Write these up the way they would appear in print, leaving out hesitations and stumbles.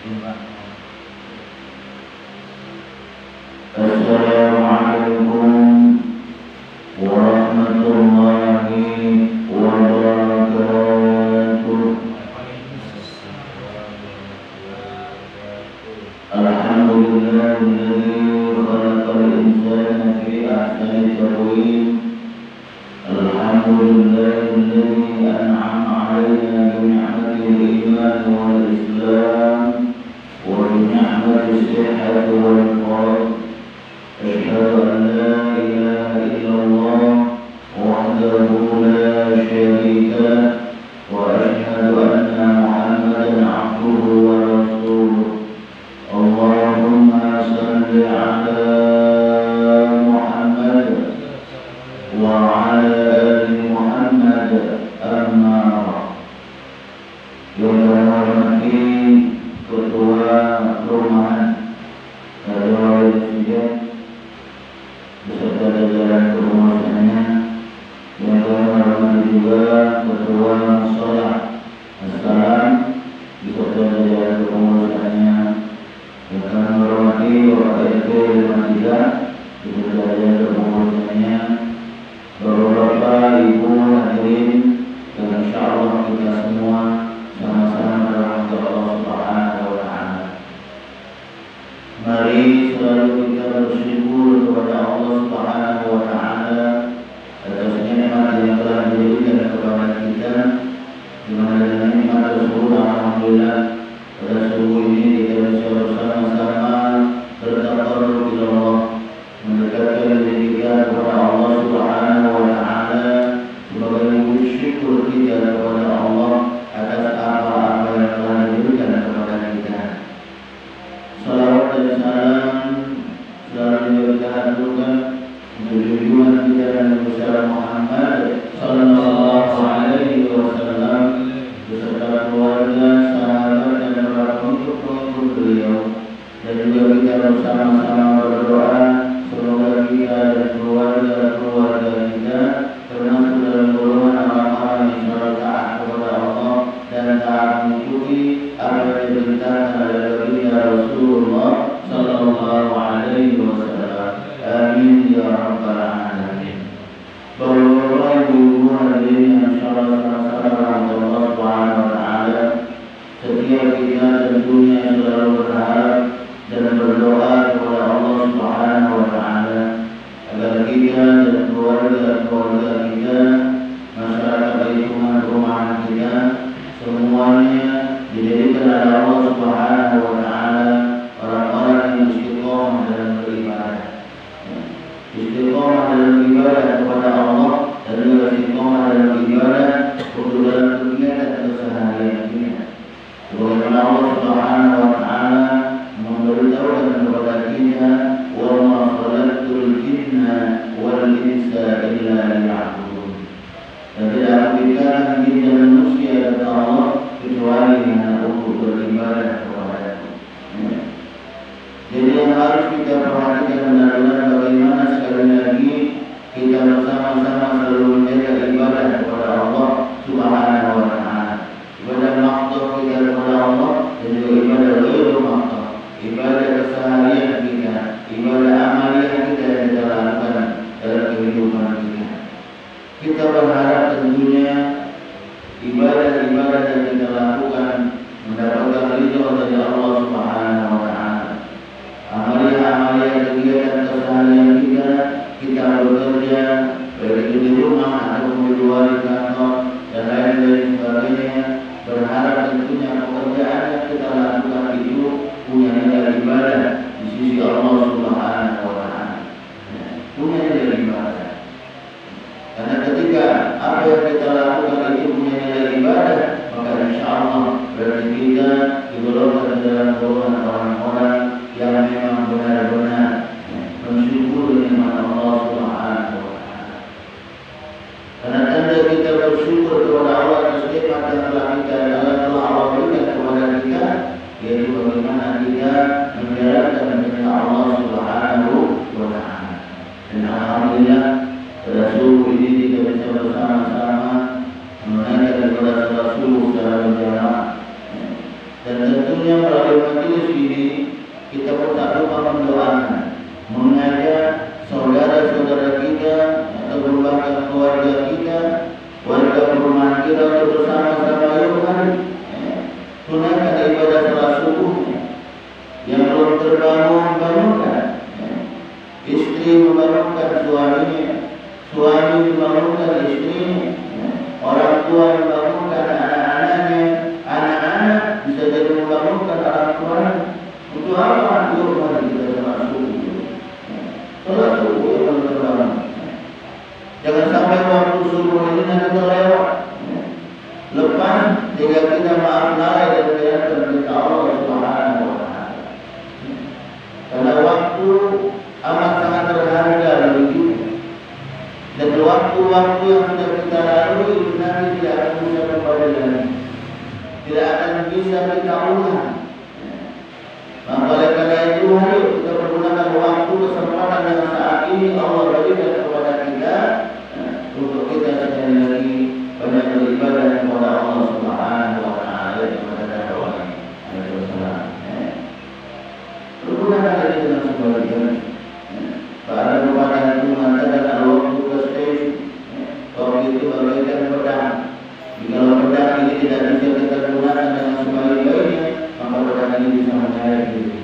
Assalamualaikum warahmatullahi wabarakatuh. Alhamdulillahilladzi khalaqal insana fi ahsani taqwim. Alhamdulillahilladzi an'ama 'alaina bi ni'matil iman wal islam wa bi ni'matis sihhati wal faraj. أشهد أن لا إله إلا الله وحده لا شريك له وأشهد أن محمدا عبده ورسوله. اللهم صل على محمد وعلى آل محمد. أما yang terhormati Ketua Perumahan Darul Sijat beserta jajaran kepengurusannya, yang terhormati juga Ketua Sholat Assalam beserta jajaran kepengurusannya, yang terhormati Bapak RT 53 beserta jajaran kepengurusannya, Bapak-bapak, Ibu hadirin, dan insyaallah kita semua sama-sama berdoa Allah Subhanahu wa taala. Mari selalu kita bersyukur kepada Allah Subhanahu wa taala atas nikmat yang telah diberikan kepada kita, di mana dengan nikmat tersebut alhamdulillah pada subuh ini kita bisa bersama-sama bertaqarrub ila Allah, mendekatkan diri kita kepada Allah Subhanahu wa taala sebagai wujud syukur kita kepada Allah atas apa-apa yang telah diberikan kepada kita. Salawat dan salam selalu kita haturkan untuk junjungan kita Nabi besar Muhammad sallallahu alaihi wasallam beserta keluarga, sahabat dan para pengikut beliau, dan juga kita bersama-sama berdoa semoga kita dan keluarga kita termasuk dalam golongan orang-orang yang selalu taat kepada Allah dan taat mengikuti apa yang diperintahkan oleh baginda Rasulullah sallallahu alaihi wasallam. Amin ya rabbal alamin. Bapak-bapak, ibu-ibu hadirin yang insyaallah sama-sama Allah Subhanahu wa taala, setiap kita tentunya selalu berharap dan berdoa kepada Allah Subhanahu wa taala agar kita dan keluarga kita, masyarakat lingkungan perumahan kita, semuanya dijadikan oleh Allah Subhanahu wa taala orang-orang yang istiqomah dalam beribadah. Istiqomah dalam ibadah kepada Allah dan juga istiqomah dalam ibadah untuk dalam kegiatan keseharian kita. Sebagaimana Allah Subhanahu wa taala memberitahukan kepada kita, "Wa ma khalaqtul jinna wal insa illa liya'budun." Dan tidak aku berikan jin dan manusia kepada Allah kecuali hanya untuk beribadah kepada-Nya. Jadi yang harus kita perhatikan adalah bagaimana sekali lagi kita bersama-sama selalu menjaga ibadah kepada Allah Subhanahu wa taala. Ibadah makhluk kita kepada Allah dan juga ibadah ghairul makhluk, ibadah keseharian kita, ibadah amaliyah kita yang kita lakukan dalam kehidupan kita. Kita berharap tentunya ibadah-ibadah yang kita lakukan mendapatkan ridho dari Allah Subhanahu wa taala. Amaliyah-amaliyah kegiatan keseharian kita bekerja baik itu di rumah ataupun di luar kantor dan lain-lain sebagainya, berharap tentunya pekerjaan yang kita lakukan itu punya nilai ibadah di sisi Allah Subhanahu wa taala. Punya nilai ibadah. Karena ketika apa yang kita lakukan itu punya nilai ibadah, maka insyaallah berarti kita digolongkan dalam golongan orang-orang yang memang benar-benar mensyukuri nikmat Allah Subhanahu wa taala. Karena tanda kita bersyukur kepada Allah atas nikmat yang telah Allah berikan kepada tidak akan bisa kita ulang. Maka oleh karena itu, mari kita pergunakan waktu kesempatan yang saat ini Allah berikan kepada kita untuk kita sekali lagi banyak beribadah kepada Allah Subhanahu wa Ta'ala yang pada doa ini. Pergunakan ini dengan sebaik-baiknya. Para ulama itu mengatakan waktu ke stage, waktu itu bagaikan pedang. Jika pedang ini tidak bisa kita gunakan dengan sebaik-baiknya, maka pedang ini bisa menyayat diri.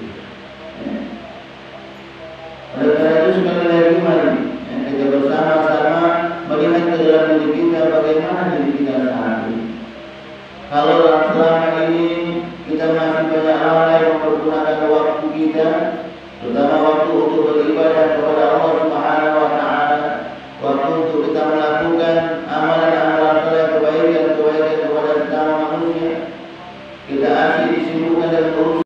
Oleh karena itu sekali lagi mari kita bersama-sama melihat ke dalam diri kita bagaimana diri kita saat ini. Kalau selama ini kita masih banyak lalai mempergunakan waktu kita, terutama waktu untuk beribadah kepada Allah Subhanahu wa Ta'ala, waktu untuk kita melakukan amalan-amalan saleh, kebaikan kepada sesama manusia, kita asyik disibukkan dengan urusan